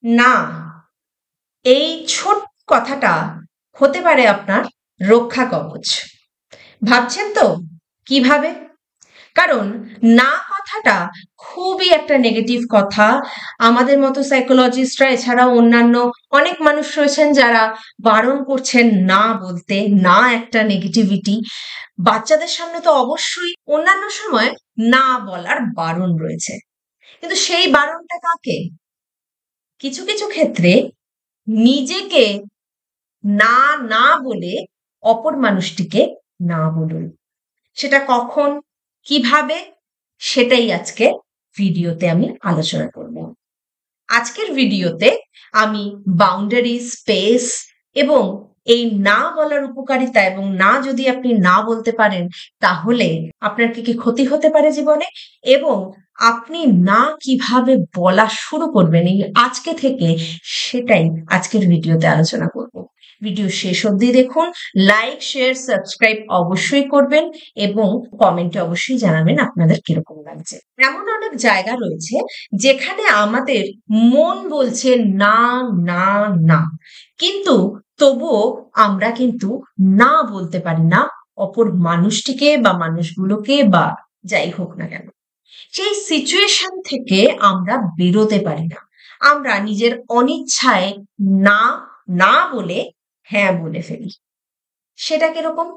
না, এই ছোট্ট কথাটা হতে পারে আপনার রক্ষা কবচ। ভাবছেন তো কিভাবে? কারণ না কথাটা খুবই একটা নেগেটিভ কথা। আমাদের মতো সাইকোলজিস্টরা এছাড়াও অন্যান্য অনেক মানুষ রয়েছেন যারা বারণ করছেন না বলতে। না একটা নেগেটিভিটি। বাচ্চাদের সামনে তো অবশ্যই অন্যান্য সময় না বলার বারণ রয়েছে, কিন্তু সেই বারণটা কাকে? কিছু কিছু ক্ষেত্রে নিজেকে না না বলে অপর মানুষটিকে না বলুন। সেটা কখন, কিভাবে, সেটাই আজকে ভিডিওতে আমি আলোচনা করব। আজকের ভিডিওতে আমি বাউন্ডারি, স্পেস এবং এই না বলার উপকারিতা এবং না যদি আপনি না বলতে পারেন তাহলে আপনার কি কি ক্ষতি হতে পারে জীবনে, এবং আপনি না কিভাবে বলা শুরু করবেন এই আজকে থেকে, সেটাই আজকের ভিডিওতে আলোচনা করব। ভিডিও শেষ অবধি দেখুন। লাইক, শেয়ার, সাবস্ক্রাইব অবশ্যই করবেন এবং কমেন্টে অবশ্যই জানাবেন আপনাদের কিরকম লাগছে। এমন অনেক জায়গা রয়েছে যেখানে আমাদের মন বলছে না না না, কিন্তু তবুও আমরা কিন্তু না বলতে পারি না অপর মানুষটিকে বা মানুষগুলোকে বা যাই হোক না কেন। সেই সিচুয়েশন থেকে আমরা বেরোতে পারি না। আমরা নিজের অনিচ্ছায় না না বলে হ্যাঁ বলে ফেলি। সেটা কিরকম?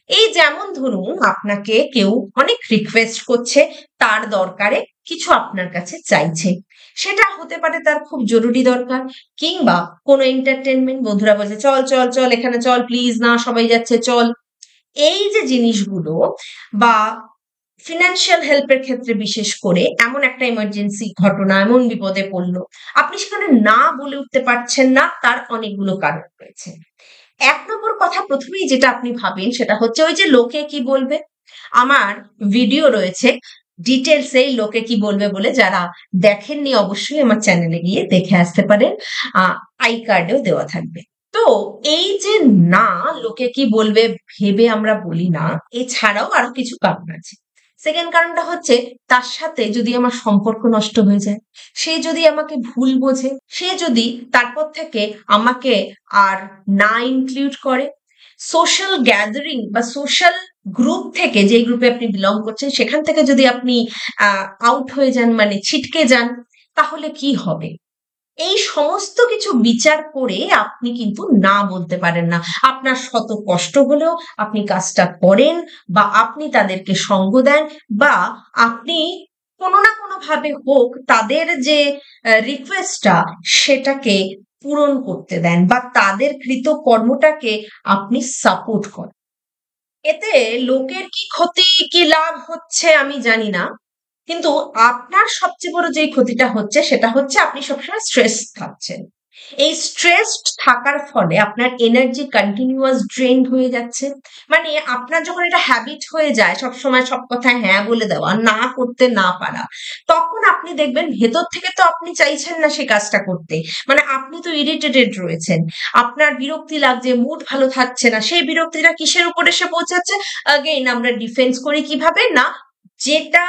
এই যেমন ধরুন, আপনাকে কেউ অনেক রিকোয়েস্ট করছে, তার দরকারে কিছু আপনার কাছে চাইছে। সেটা হতে পারে তার খুব জরুরি দরকার, কিংবা কোনো এন্টারটেনমেন্ট, বন্ধুরা বলছে চল চল চল এখানে চল প্লিজ, না সবাই যাচ্ছে চল। এই যে জিনিসগুলো, বা ফিনান্সিয়াল হেল্পের ক্ষেত্রে বিশেষ করে এমন একটা ইমার্জেন্সি ঘটনা, এমন বিপদে পড়লো, আপনি সেখানে না বলে উঠতে পারছেন না, তার অনেকগুলো কারণ রয়েছে। এক নম্বর কথা প্রথমেই যেটা আপনি ভাবেন সেটা হচ্ছে ওই যে লোকে কি বলবে। আমার ভিডিও রয়েছে ডিটেলসে লোকে কি বলবে বলে, যারা দেখেননি অবশ্যই আমার চ্যানেলে গিয়ে দেখে আসতে পারেন, আই কার্ডেও দেওয়া থাকবে। তো এই যে না লোকে কি বলবে ভেবে আমরা বলি না, এছাড়াও আরো কিছু কারণ আছে। সেকেন্ড কারণটা হচ্ছে, তার সাথে যদি আমার সম্পর্ক নষ্ট হয়ে যায়, সে যদি আমাকে ভুল বোঝে, সে যদি তারপর থেকে আমাকে আর না ইনক্লুড করে, সোশ্যাল গ্যাদারিং বা সোশ্যাল গ্রুপ থেকে, যে গ্রুপে আপনি বিলং করছেন সেখান থেকে যদি আপনি আউট হয়ে যান, মানে ছিটকে যান, তাহলে কি হবে? এই সমস্ত কিছু বিচার করে আপনি কিন্তু না বলতে পারেন না। আপনার শত কষ্ট হলেও আপনি কাজটা করেন, বা আপনি তাদেরকে সঙ্গ দেন, বা আপনি কোনো না কোনো ভাবে হোক তাদের যে রিকোয়েস্টটা সেটাকে পূরণ করতে দেন, বা তাদের কৃত কর্মটাকে আপনি সাপোর্ট করেন। এতে লোকের কি ক্ষতি কি লাভ হচ্ছে আমি জানি না, কিন্তু আপনার সবচেয়ে বড় যেই ক্ষতিটা হচ্ছে সেটা হচ্ছে আপনি সবসময় স্ট্রেস থাকছেন। এই স্ট্রেসড থাকার ফলে আপনার এনার্জি কন্টিনিউয়াস ড্রেন হয়ে যাচ্ছে। মানে আপনার যখন এটা হ্যাবিট হয়ে যায় সবসময় সব কথায় হ্যাঁ বলে দেওয়া, না করতে না পারা, তখন আপনি দেখবেন ভেতর থেকে তো আপনি চাইছেন না সেই কাজটা করতে। মানে আপনি তো ইরিটেটেড রয়েছেন, আপনার বিরক্তি লাগছে, মুড ভালো থাকছে না। সেই বিরক্তিটা কিসের উপর এসে পৌঁছাচ্ছে? আগেইন আমরা ডিফেন্স করি কিভাবে না, যেটা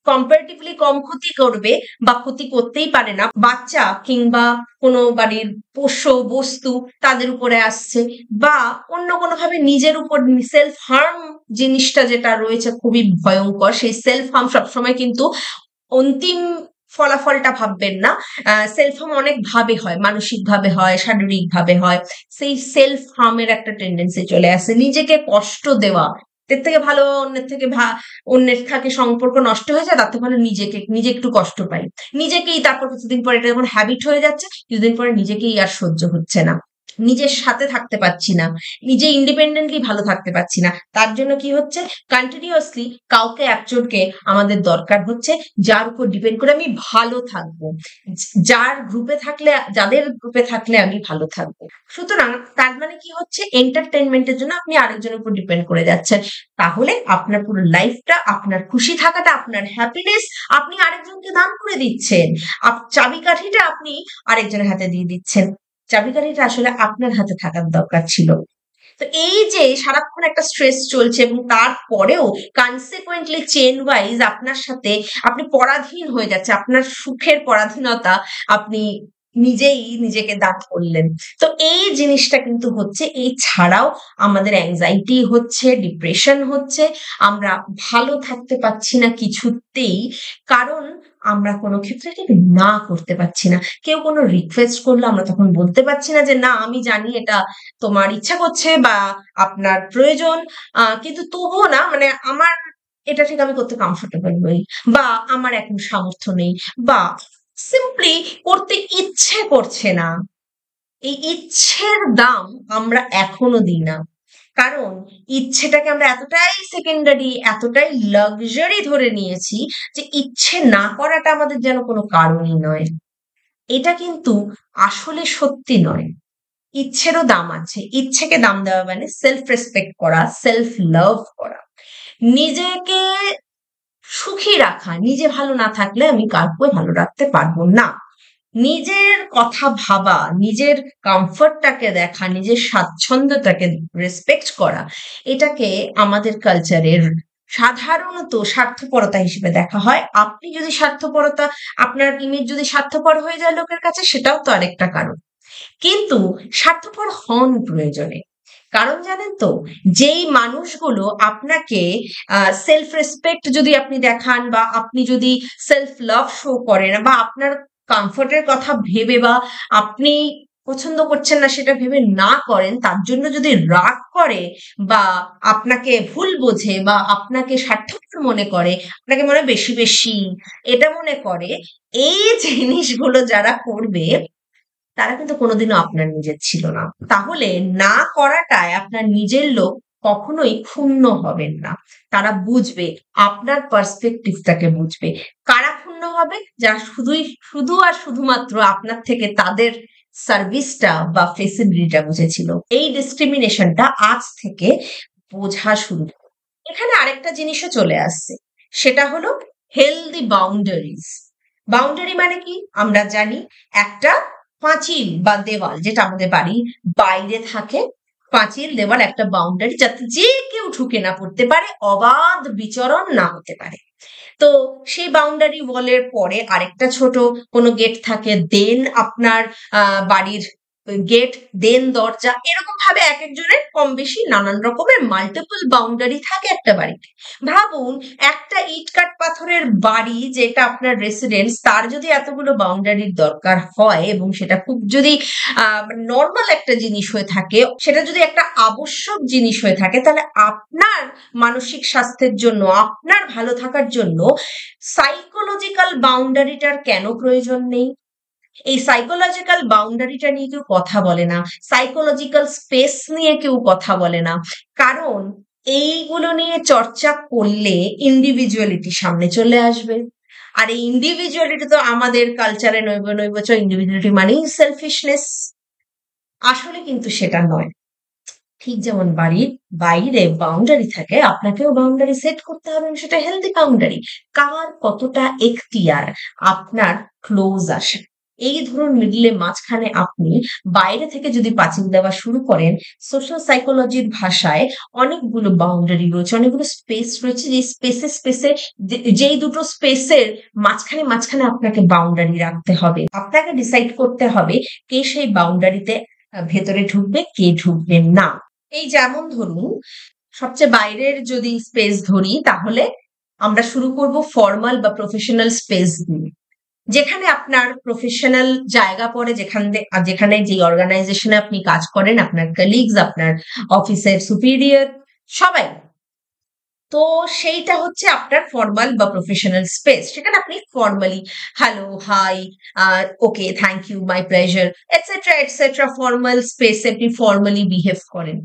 কম্পারেটিভলি কম ক্ষতি করবে বা ক্ষতি করতেই পারে না, বাচ্চা কিংবা কোনো বাড়ির পোষ্য বস্তু, তাদের উপরে আসছে, বা অন্য কোনোভাবে নিজের উপর সেলফ হার্ম জিনিসটা যেটা রয়েছে খুবই ভয়ঙ্কর। সেই সেলফ হার্ম সবসময় কিন্তু অন্তিম ফলাফলটা ভাববেন না। সেলফ হার্ম অনেক ভাবে হয়, মানসিক ভাবে হয়, শারীরিক ভাবে হয়। সেই সেলফ হার্মের একটা টেন্ডেন্সি চলে আসে, নিজেকে কষ্ট দেওয়া। এর থেকে ভালো অন্যের থাকে সম্পর্ক নষ্ট হয়ে যায়, তার থেকে ভালো নিজে একটু কষ্ট পাই নিজেকেই। তারপর কিছুদিন পরে এটা যখন হ্যাবিট হয়ে যাচ্ছে, কিছুদিন পরে নিজেকেই আর সহ্য হচ্ছে না, নিজের সাথে থাকতে পারছি না, নিজে ইন্ডিপেন্ডেন্টলি ভালো থাকতে পারছি না। তার জন্য কি হচ্ছে, কন্টিনিউয়াসলি কাউকে একজনকে আমাদের দরকার হচ্ছে যার উপর ডিপেন্ড করে আমি ভালো থাকবো, যাদের গ্রুপে থাকলে আমি ভালো থাকবো। সুতরাং তার মানে কি হচ্ছে, এন্টারটেনমেন্টের জন্য আপনি আরেকজনের উপর ডিপেন্ড করে যাচ্ছেন। তাহলে আপনার পুরো লাইফটা, আপনার খুশি থাকাটা, আপনার হ্যাপিনেস আপনি আরেকজনকে দান করে দিচ্ছেন। চাবিকাঠিটা আপনি আরেকজনের হাতে দিয়ে দিচ্ছেন। চাবিকাঠিটা আসলে আপনার হাতে থাকার দরকার ছিল। তো এই যে সারাক্ষণ একটা স্ট্রেস চলছে, এবং তারপরেও কনসিকুয়েন্টলি চেন ওয়াইজ আপনার সাথে আপনি পরাধীন হয়ে যাচ্ছে, আপনার সুখের পরাধীনতা আপনি নিজেই নিজেকে দাঁত করলেন। তো এই জিনিসটা কিন্তু হচ্ছে, এই ছাড়াও আমাদের অ্যাংজাইটি হচ্ছে, ডিপ্রেশন হচ্ছে, আমরা ভালো থাকতে পারছি না কিছুতেই, কারণ আমরা কোনো ক্ষেত্রে ঠিক না করতে পারছি না। কেউ কোনো রিকোয়েস্ট করলো আমরা তখন বলতে পারছি না যে না আমি জানি এটা তোমার ইচ্ছা করছে বা আপনার প্রয়োজন, কিন্তু তবুও না, মানে আমার এটা ঠিক আমি করতে কমফোর্টেবল নই, বা আমার এখন সামর্থ্য নেই, বা সিম্পলি করতে ইচ্ছে করছে না। এই ইচ্ছের দাম আমরা এখনো দিই না, কারণ ইচ্ছেটাকে আমরা এতটাই সেকেন্ডারি, এতটাই লাক্সারি ধরে নিয়েছি যে ইচ্ছে না করাটা আমাদের যেন কোনো কারণই নয়। এটা কিন্তু আসলে সত্যি নয়। ইচ্ছেরও দাম আছে। ইচ্ছেকে দাম দেওয়া মানে সেলফ রেসপেক্ট করা, সেলফ লাভ করা, নিজেকে সুখী রাখা। নিজে ভালো না থাকলে আমি কাউকে ভালো রাখতে পারবো না। নিজের কথা ভাবা, নিজের কমফর্টটাকে দেখা, নিজের স্বাচ্ছন্দ্যটাকে রেসপেক্ট করা, এটাকে আমাদের কালচারের সাধারণত স্বার্থপরতা হিসেবে দেখা হয়। আপনি যদি স্বার্থপরতা, আপনার ইমেজ যদি স্বার্থপর হয়ে যায় লোকের কাছে, সেটাও তো আরেকটা কারণ। কিন্তু স্বার্থপর হন প্রয়োজনে। কারণ জানেন তো, যেই মানুষগুলো আপনাকে সেলফ রেসপেক্ট যদি আপনি দেখান, বা আপনি যদি সেলফ লাভ শো করেন, বা আপনার কমফোর্টের কথা ভেবে, বা আপনি পছন্দ করছেন না সেটা ভেবে না করেন, তার জন্য যদি রাগ করে, বা আপনাকে ভুল বোঝে, বা আপনাকে স্বার্থপর মনে করে, আপনাকে মনে বেশি বেশি এটা মনে করে, এই জিনিসগুলো যারা করবে তারা কিন্তু কোনোদিনও আপনার নিজের ছিল না। তাহলে না করাটায় আপনার নিজের লোক কখনোই ক্ষুণ্ণ হবেন না। তারা বুঝবে, আপনার পার্সপেক্টিভটাকে বুঝবে। কারা ক্ষুণ্ণ হবে? যারা শুধু আর শুধুমাত্র আপনার থেকে তাদের সার্ভিসটা বা ফেসিলিটিটা বুঝেছিল। এই ডিসক্রিমিনেশনটা আজ থেকে বোঝা শুরু করুন। এখানে আরেকটা জিনিসও চলে আসছে, সেটা হলো হেলদি বাউন্ডারিজ। বাউন্ডারি মানে কি? আমরা জানি একটা পাঁচিল বা দেওয়াল, যেটা আমাদের বাড়ির বাইরে থাকে, পাঁচিল দেওয়াল একটা বাউন্ডারি, যাতে যে কেউ ঢুকে না পড়তে পারে, অবাধ বিচরণ না হতে পারে। তো সেই বাউন্ডারি ওয়ালের পরে আরেকটা ছোট কোনো গেট থাকে, দেন আপনার বাড়ির গেট, দেন দরজা, এরকম ভাবে এক একজনের কম বেশি নানান রকমের মাল্টিপল বাউন্ডারি থাকে একটা বাড়িতে। ভাবুন, একটা ইট কাঠ পাথরের বাড়ি যেটা আপনার রেসিডেন্স, তার যদি এতগুলো বাউন্ডারির দরকার হয়, এবং সেটা খুব যদি নর্মাল একটা জিনিস হয়ে থাকে, সেটা যদি একটা আবশ্যক জিনিস হয়ে থাকে, তাহলে আপনার মানসিক স্বাস্থ্যের জন্য, আপনার ভালো থাকার জন্য সাইকোলজিক্যাল বাউন্ডারিটার কেন প্রয়োজন নেই? এই সাইকোলজিক্যাল বাউন্ডারিটা নিয়ে কেউ কথা বলে না, সাইকোলজিক্যাল স্পেস নিয়ে কেউ কথা বলে না, কারণ এইগুলো নিয়ে চর্চা করলে ইন্ডিভিজুয়ালিটি সামনে চলে আসবে। আর এই ইন্ডিভিজুয়ালিটি তো আমাদের কালচারে নৈব ইন্ডিভিজুয়ালিটি মানেই সেলফিশনেস। আসলে কিন্তু সেটা নয়। ঠিক যেমন বাড়ির বাইরে বাউন্ডারি থাকে, আপনাকেও বাউন্ডারি সেট করতে হবে, এবং সেটা হেলদি বাউন্ডারি। কার কতটা এখতিয়ার আপনার ক্লোজ আসে, এই ধরুন মিডলে মাঝখানে আপনি বাইরে থেকে যদি পাঁচিল দেওয়া শুরু করেন, সোশ্যাল সাইকোলজির ভাষায় অনেকগুলো বাউন্ডারি রয়েছে, অনেকগুলো স্পেস রয়েছে, যে স্পেসে যেই দুটো স্পেসের মাঝখানে মাঝখানে আপনাকে বাউন্ডারি রাখতে হবে। আপনাকে ডিসাইড করতে হবে কে সেই বাউন্ডারিতে ভেতরে ঢুকবে, কে ঢুকবে না। এই যেমন ধরুন, সবচেয়ে বাইরের যদি স্পেস ধরি, তাহলে আমরা শুরু করব ফর্মাল বা প্রফেশনাল স্পেস দিয়ে, যেখানে আপনার প্রফেশনাল জায়গা পড়ে, যেখানে যে অর্গানাইজেশনে আপনি কাজ করেন, আপনার কলিগস, আপনার অফিসের সুপিরিয়র, সবাই। তো সেইটা হচ্ছে আপনার ফর্মাল বা প্রফেশনাল স্পেস। সেখানে আপনি formally hello, hi, okay, thank you, my pleasure, etcetera etcetera, formal স্পেসে আপনি ফর্মালি বিহেভ করেন।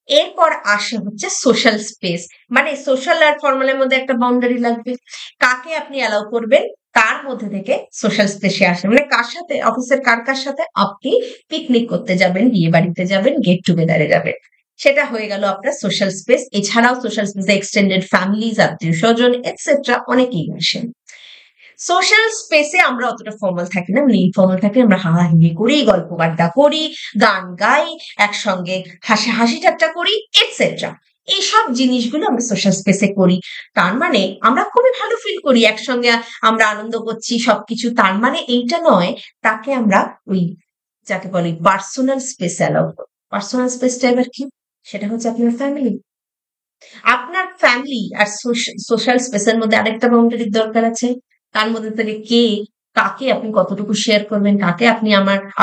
এরপর আসে হচ্ছে সোশ্যাল স্পেস, মানে সোশ্যাল আর ফর্মালের মধ্যে একটা বাউন্ডারি লাগবে। কাকে আপনি অ্যালাউ করবেন, তার মধ্যে থেকে সোশ্যাল স্পেসে আসে, মানে কার সাথে, অফিসের কার সাথে আপনি পিকনিক করতে যাবেন, বিয়ে বাড়িতে যাবেন, গেট টুগেদারে যাবেন, সেটা হয়ে গেল আপনার সোশ্যাল স্পেস। এছাড়াও সোশ্যাল স্পেসে এক্সটেন্ডেড ফ্যামিলিজ, আত্মীয় স্বজন, এটসেট্রা অনেকেই আসেন। সোশ্যাল স্পেসে আমরা অতটা ফর্মাল থাকি না, মানে ইনফর্মাল থাকি, আমরা হাহাহি করি, গল্প আড্ডা করি, গান গাই, একসঙ্গে হাসি ঠাট্টা করি, এটসেট্রা। এইসব জিনিসগুলো আমরা সোশ্যাল স্পেসে করি। তার মানে আমরা খুবই ভালো ফিল করি। একসঙ্গে আমরা আনন্দ করছি সবকিছু। তার মানে এইটা নয় তাকে আমরা ওই যাকে বলে পার্সোনাল স্পেস অ্যালাউ করব। পার্সোনাল স্পেসটা এবার কি? সেটা হচ্ছে আপনার ফ্যামিলি। আপনার ফ্যামিলি আর সোশ্যাল স্পেসের মধ্যে আরেকটা বাউন্ডারির দরকার আছে। তার মধ্যে থেকে কাকে আপনি কতটুকু শেয়ার করবেন, কাকে আপনি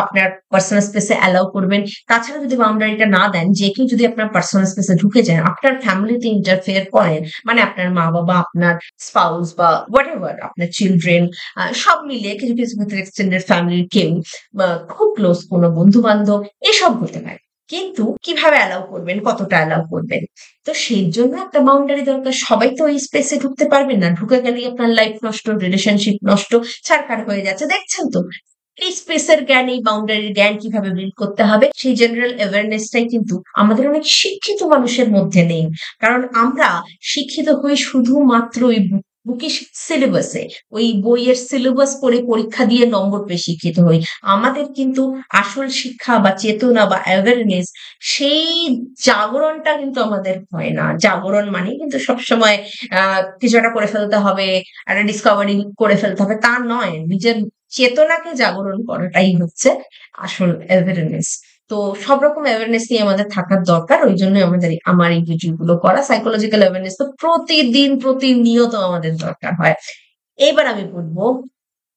আপনার পার্সোনাল স্পেসে অ্যালাউ করবেন। তাছাড়া যদি বাউন্ডারিটা না দেন, যে কেউ যদি আপনার পার্সোনাল স্পেসে ঢুকে যায়, আপনার ফ্যামিলিতে ইন্টারফেয়ার করেন, মানে আপনার মা-বাবা, আপনার স্পাউস বা হোয়াটএভার, আপনার চিলড্রেন, সব মিলিয়ে কিছু কিছু ক্ষেত্রে এক্সটেন্ডেড ফ্যামিলির কেউ বা খুব ক্লোজ কোনো বন্ধু-বান্ধব এসব হতে পারে। কিন্তু কিভাবে অ্যালাউ করবেন, কতটা অ্যালাউ করবেন? তো সেই জন্য একটা বাউন্ডারি দরকার। সবাই তো ওই স্পেসে ঢুকতে পারবেন না। ঢুকে গেলেই আপনার লাইফ নষ্ট, রিলেশনশিপ নষ্ট, ছারখার হয়ে যাচ্ছে। দেখছেন তো? এই স্পেসের জ্ঞান, এই বাউন্ডারির জ্ঞান কিভাবে বিল্ড করতে হবে, সেই জেনারেল অ্যাওয়ারনেসটাই কিন্তু আমাদের অনেক শিক্ষিত মানুষের মধ্যে নেই। কারণ আমরা শিক্ষিত হই শুধুমাত্র ওই বুকিশ সিলেবাসে, ওই বইয়ের সিলেবাস পড়ে পরীক্ষা দিয়ে নম্বর পেয়ে শিক্ষিত হই। আমাদের কিন্তু আসল শিক্ষা বা চেতনা বা অ্যাওয়ারনেস, সেই জাগরণটা কিন্তু আমাদের হয় না। জাগরণ মানে কিন্তু সবসময় কিছু একটা করে ফেলতে হবে, একটা ডিসকভারি করে ফেলতে হবে, তা নয়। নিজের চেতনাকে জাগরণ করাটাই হচ্ছে আসল অ্যাওয়ারনেস। তো সব রকম অ্যাওয়ারনেস নিয়ে আমাদের থাকার দরকার। ওই জন্য আমার এই ভিডিও গুলো করা। সাইকোলজিক্যাল অ্যাওয়ারনেস তো প্রতিদিন প্রতিনিয়ত আমাদের দরকার হয়। এবার আমি বলবো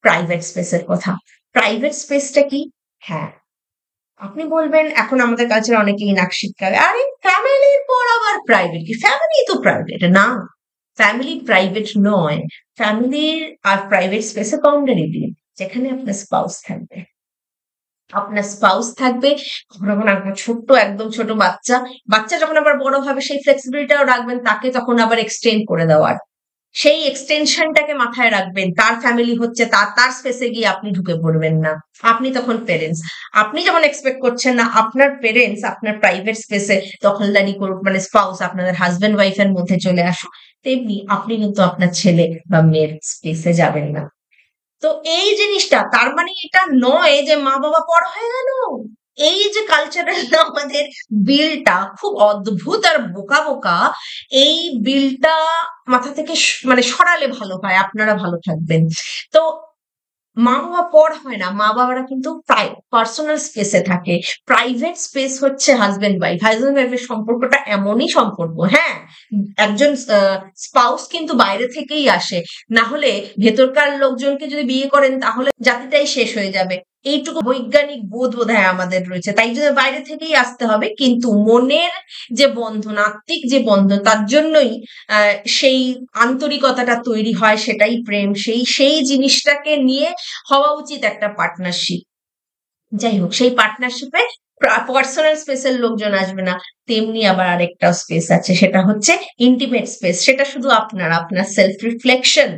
প্রাইভেট স্পেসের কথা। প্রাইভেট স্পেসটা কি? হ্যাঁ, আপনি বলবেন এখন আমাদের কালচারে অনেকেই নাক সিটকাবে, আরে ফ্যামিলির পর আবার প্রাইভেট কি? ফ্যামিলি তো প্রাইভেট না। ফ্যামিলি প্রাইভেট নয়। ফ্যামিলির আর প্রাইভেট স্পেসে বাউন্ডারি দিন, যেখানে আপনার স্পাউস থাকবে। আপনার স্পাউস থাকবে, কখনো কখনো আপনার ছোট্ট একদম ছোট বাচ্চা, বাচ্চা যখন আবার বড় হবে সেই ফ্লেক্সিবিলিটিটাও রাখবেন, তাকে তখন আবার এক্সটেন্ড করে দেওয়ার। সেই এক্সটেনশনটাকে মাথায় রাখবেন। তার ফ্যামিলি হচ্ছে তার স্পেসে গিয়ে আপনি ঢুকে পড়বেন না। আপনি তখন পেরেন্টস। আপনি যেমন এক্সপেক্ট করছেন না আপনার পেরেন্টস আপনার প্রাইভেট স্পেসে দখলদারি করুক, মানে স্পাউস আপনাদের হাজবেন্ড ওয়াইফের মধ্যে চলে আসুক, তেমনি আপনি কিন্তু আপনার ছেলে বা মেয়ের স্পেসে যাবেন না। তো এই জিনিসটা তার মানে এটা নয় যে মা-বাবা পর হয়ে গেল। এই যে কালচারাল আমাদের বিলটা খুব অদ্ভুত আর বোকা বোকা, এই বিলটা মাথা থেকে মানে সরালে ভালো হয়, আপনারা ভালো থাকবেন। তো মা-বাবা পর হয় না। মা-বাবারা কিন্তু পার্সোনাল স্পেসে থাকে। প্রাইভেট স্পেস হচ্ছে হাসব্যান্ড ওয়াইফ। হাসব্যান্ড ওয়াইফের সম্পর্কটা এমনই সম্পর্ক। হ্যাঁ, একজন স্পাউস কিন্তু বাইরে থেকেই আসে। না হলে ভেতরকার লোকজনকে যদি বিয়ে করেন তাহলে জাতিটাই শেষ হয়ে যাবে। এইটুকু বৈজ্ঞানিক বোধ বোধহয় আমাদের রয়েছে। তাই জন্য বাইরে থেকেই আসতে হবে। কিন্তু মনের যে বন্ধন, আত্মিক যে বন্ধন, তার জন্যই সেই আন্তরিকতাটা তৈরি হয়, সেটাই প্রেম। সেই জিনিসটাকে নিয়ে হওয়া উচিত একটা পার্টনারশিপ। যাই হোক, সেই পার্টনারশিপে পার্সোনাল স্পেসের লোকজন আসবে না। তেমনি আবার আরেকটা স্পেস আছে, সেটা হচ্ছে ইন্টিমেট স্পেস। সেটা শুধু আপনার সেলফ রিফ্লেকশন,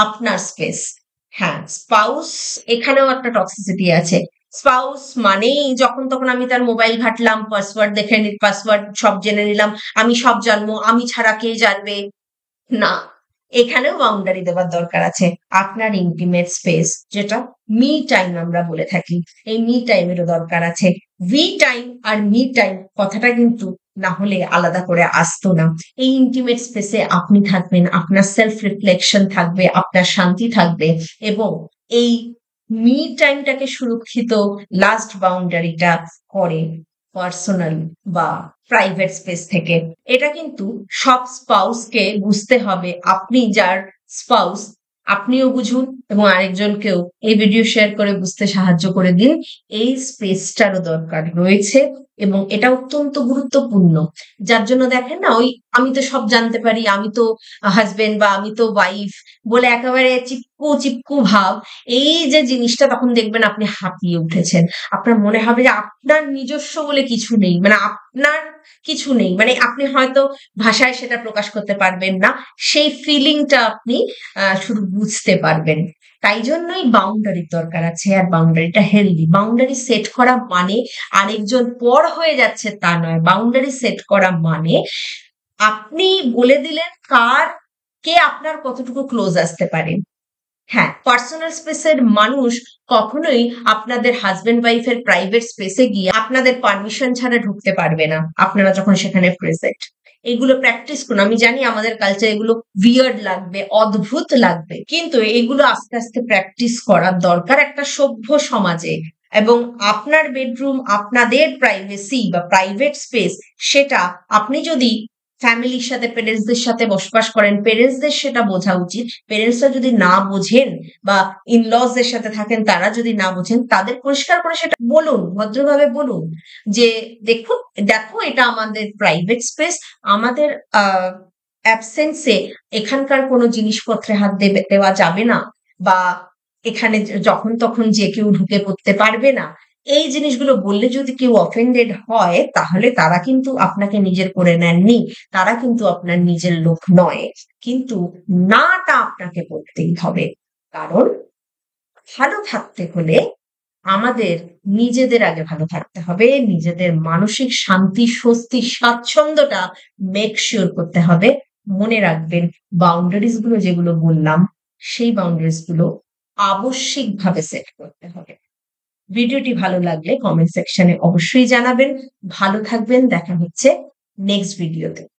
আপনার স্পেস। হ্যাঁ, স্পাউস এখানেও একটা টক্সিসিটি আছে। স্পাউস মানেই যখন তখন আমি তার মোবাইল ঘাটলাম, পাসওয়ার্ড দেখে পাসওয়ার্ড সব জেনে নিলাম, আমি সব জানবো, আমি ছাড়া কে জানবে? না, এখানেও বাউন্ডারি দেওয়ার দরকার আছে। আপনার ইন্টিমেট স্পেস, যেটা মি টাইম আমরা বলে থাকি, এই মি টাইমেরও দরকার আছে। ভি টাইম আর মি টাইম কথাটা কিন্তু না হলে আলাদা করে আসতো না। এই ইন্টিমেট স্পেসে আপনি থাকবেন, আপনার সেলফ রিফ্লেকশন থাকবে, আপনার শান্তি থাকবে, এবং এই মি টাইমটাকে সুরক্ষিত লাস্ট বাউন্ডারিটা করে পার্সোনাল বা প্রাইভেট স্পেস থেকে। এটা কিন্তু সব স্পাউসকে বুঝতে হবে। আপনি যার স্পাউস, আপনিও বুঝুন এবং আরেকজনকেও এই ভিডিও শেয়ার করে বুঝতে সাহায্য করে দিন। এই স্পেসটারও দরকার রয়েছে এবং এটা অত্যন্ত গুরুত্বপূর্ণ। যার জন্য দেখেন না, ওই আমি তো সব জানতে পারি, আমি তো হাজবেন্ড বা আমি তো ওয়াইফ বলে একেবারে চিপকু চিপকু ভাব, এই যে জিনিসটা, তখন দেখবেন আপনি হাঁপিয়ে উঠেছেন। আপনার মনে হবে যে আপনার নিজস্ব বলে কিছু নেই, মানে আপনার কিছু নেই, মানে আপনি হয়তো ভাষায় সেটা প্রকাশ করতে পারবেন না, সেই ফিলিংটা আপনি শুধু বুঝতে পারবেন। তাই জন্যই বাউন্ডারির দরকার আছে, আর বাউন্ডারিটা হেলদি। বাউন্ডারি সেট করা মানে আরেকজন পর হয়ে যাচ্ছে তা নয়। বাউন্ডারি সেট করা মানে আপনি বলে দিলেন কে আপনার কতটুকু ক্লোজ আসতে পারে। হ্যাঁ, পার্সোনাল স্পেসের মানুষ কখনোই আপনাদের হাজবেন্ড ওয়াইফের প্রাইভেট স্পেসে গিয়ে আপনাদের পারমিশন ছাড়া ঢুকতে পারবে না, আপনারা যখন সেখানে প্রেজেন্ট। এগুলো প্র্যাকটিস করুন। আমি জানি আমাদের কালচার এগুলো উইয়ার্ড লাগবে, অদ্ভুত লাগবে, কিন্তু এগুলো আস্তে আস্তে প্র্যাকটিস করার দরকার একটা সভ্য সমাজে। এবং আপনার বেডরুম, আপনাদের প্রাইভেসি বা প্রাইভেট স্পেস, সেটা আপনি যদি ফ্যামিলির সাথে, পেরেন্টসদের সাথে বসবাস করেন, পেরেন্টসদের সেটা বোঝা উচিত। পেরেন্টসরা যদি না বোঝেন বা ইনলজদের সাথে থাকেন, তারা যদি না বোঝেন, তাদের পরিষ্কার করে সেটা বলুন, ভদ্রভাবে বলুন যে দেখুন, দেখো এটা আমাদের প্রাইভেট স্পেস, আমাদের অ্যাবসেন্সে এখানকার কোনো জিনিসপত্রে হাত দেওয়া যাবে না, বা এখানে যখন তখন যে কেউ ঢুকে পড়তে পারবে না। এই জিনিসগুলো বললে যদি কেউ অফেন্ডেড হয়, তাহলে তারা কিন্তু আপনাকে নিজের করে নেননি, তারা কিন্তু আপনার নিজের লোক নয়। কিন্তু নাটা আপনাকে বলতেই হবে, কারণ ভালো থাকতে হলে আমাদের নিজেদের আগে ভালো থাকতে হবে, নিজেদের মানসিক শান্তি, স্বস্তি, স্বাচ্ছন্দ্যটা মেক শিওর করতে হবে। মনে রাখবেন, বাউন্ডারিজ গুলো যেগুলো বললাম, সেই বাউন্ডারিজ গুলো আবশ্যিকভাবে সেট করতে হবে। ভিডিওটি ভালো লাগলে কমেন্ট সেকশনে অবশ্যই জানাবেন। ভালো থাকবেন, দেখা হচ্ছে নেক্সট ভিডিওতে।